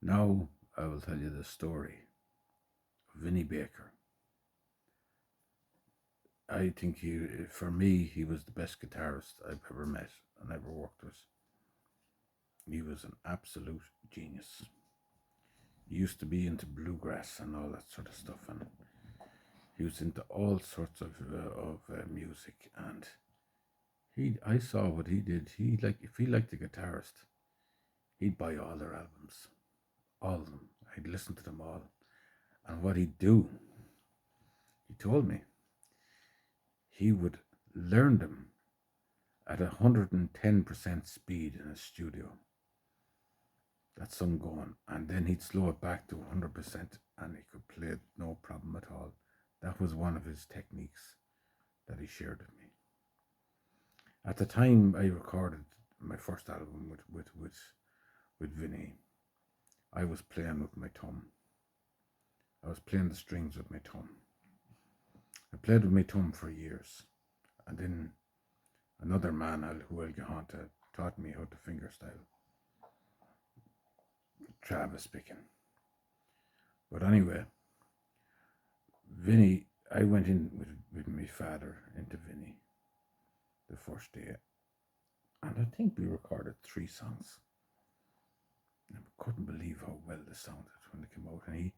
Now I will tell you the story of Vinny Baker. I think for me, he was the best guitarist I've ever met and ever worked with. He was an absolute genius. He used to be into bluegrass and all that sort of stuff, and he was into all sorts of music. And I saw what he did. If he liked a guitarist, he'd buy all their albums, all of them. I'd listen to them all. And what he'd do, he told me, he would learn them at 110% speed in a studio. That song going, and then he'd slow it back to 100%, and he could play it no problem at all. That was one of his techniques that he shared with me. At the time I recorded my first album with Vinny, I was playing with my thumb. I was playing the strings with my thumb. I played with my thumb for years, and then another man who I'll get on to taught me how to fingerstyle. Travis speaking. But anyway, Vinny, I went in with my father into Vinny the first day, and I think we recorded 3 songs. I couldn't believe how well they sounded when they came out. And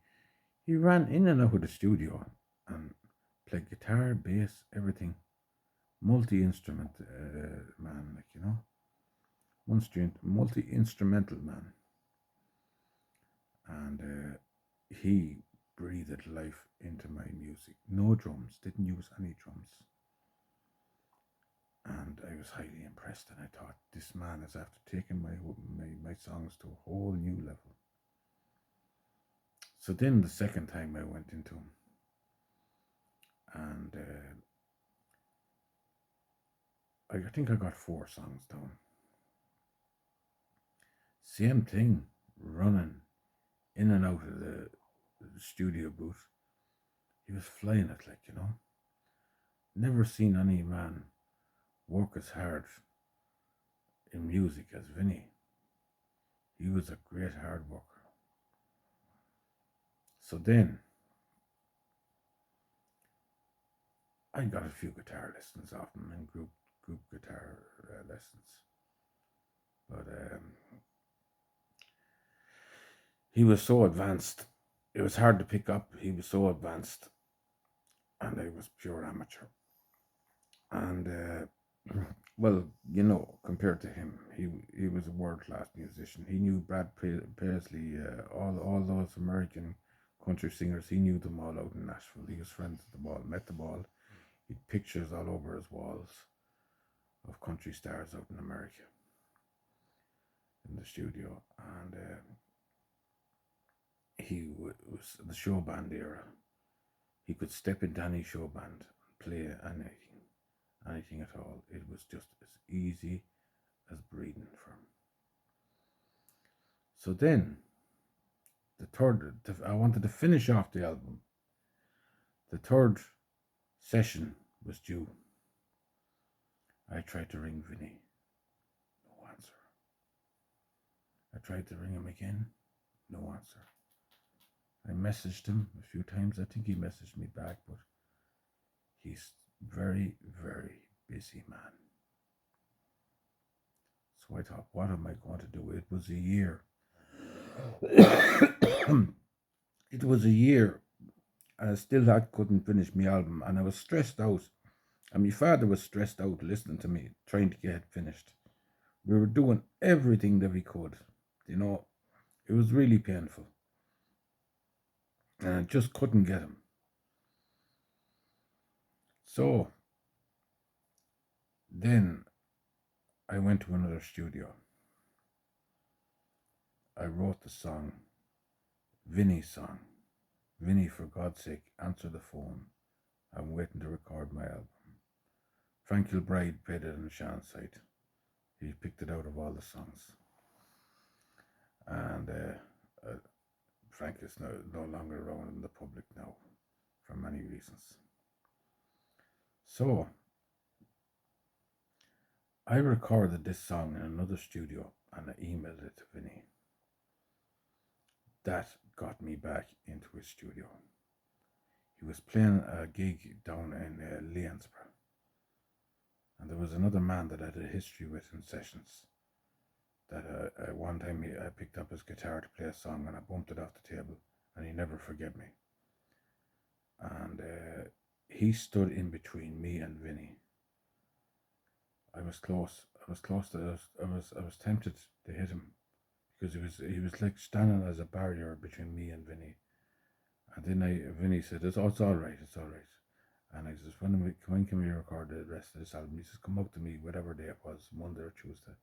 he ran in and out of the studio and played guitar, bass, everything. Multi-instrument man, multi-instrumental man. And he breathed life into my music. No drums, didn't use any drums. And I was highly impressed, and I thought, this man is after taking my songs to a whole new level. So then the second time I went into him, and I think I got 4 songs down. Same thing, running in and out of the studio booth. He was flying it, Never seen any man work as hard in music as Vinny. He was a great hard worker. So then I got a few guitar lessons off him and group guitar lessons. But he was so advanced. It was hard to pick up. He was so advanced. And I was pure amateur. And well, compared to him, he was a world-class musician. He knew Brad Paisley, all those American country singers. He knew them all out in Nashville. He was friends with them all, met them all. He'd pictures all over his walls of country stars out in America in the studio. And he was the show band era. He could step into any show band and play anything at all. It was just as easy as breathing for him. So then, I wanted to finish off the album. The third session was due. I tried to ring Vinny. No answer. I tried to ring him again. No answer. I messaged him a few times. I think he messaged me back, but he's very, very busy man. So I thought, what am I going to do? It was a year. It was a year, and I still couldn't finish my album, and I was stressed out. And my father was stressed out listening to me, trying to get it finished. We were doing everything that we could. It was really painful. And I just couldn't get him. So then I went to another studio. I wrote the song, Vinny's song. Vinny, for God's sake, answer the phone. I'm waiting to record my album. Frank Kilbride played it on the Shan site. He picked it out of all the songs. And Frank is no longer around in the public now for many reasons. So I recorded this song in another studio and I emailed it to Vinny. that got me back into his studio. He was playing a gig down in Leonsborough, and there was another man that I had a history with in sessions. That one time I picked up his guitar to play a song, and I bumped it off the table, and he never forgave me. And he stood in between me and Vinny. I was close. I was close to. I was tempted to hit him because he was like standing as a barrier between me and Vinny. And then Vinny said, "It's all right. It's all right." And I says, when can we record the rest of this album? He says, "Come up to me, whatever day it was, Monday or Tuesday."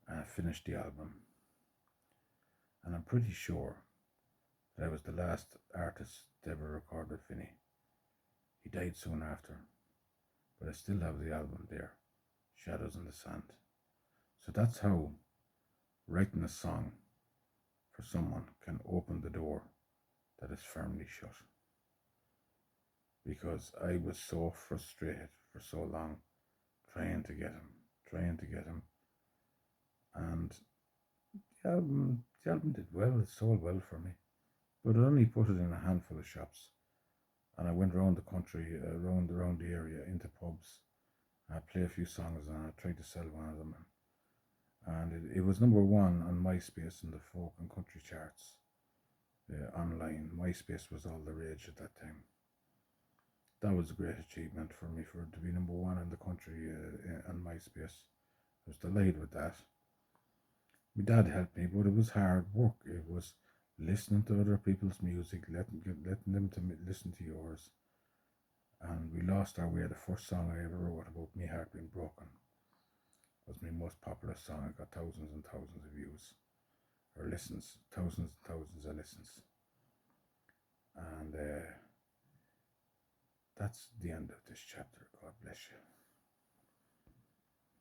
And I finished the album. And I'm pretty sure that I was the last artist to ever record with Vinny. He died soon after, but I still have the album there, Shadows in the Sand. So that's how writing a song for someone can open the door that is firmly shut. Because I was so frustrated for so long trying to get him. And the album did well, it sold well for me. But I only put it in a handful of shops. And I went around the country, around the area, into pubs. I played a few songs and I tried to sell one of them. And it was number one on MySpace in the folk and country charts online. MySpace was all the rage at that time. That was a great achievement for me, for it to be number one in the country on MySpace. I was delighted with that. My dad helped me, but it was hard work. It was listening to other people's music, letting them to listen to yours. And we lost our way. The first song I ever wrote about me heart being broken was my most popular song. It got thousands and thousands of views, or listens, thousands and thousands of listens. And that's the end of this chapter. God bless you.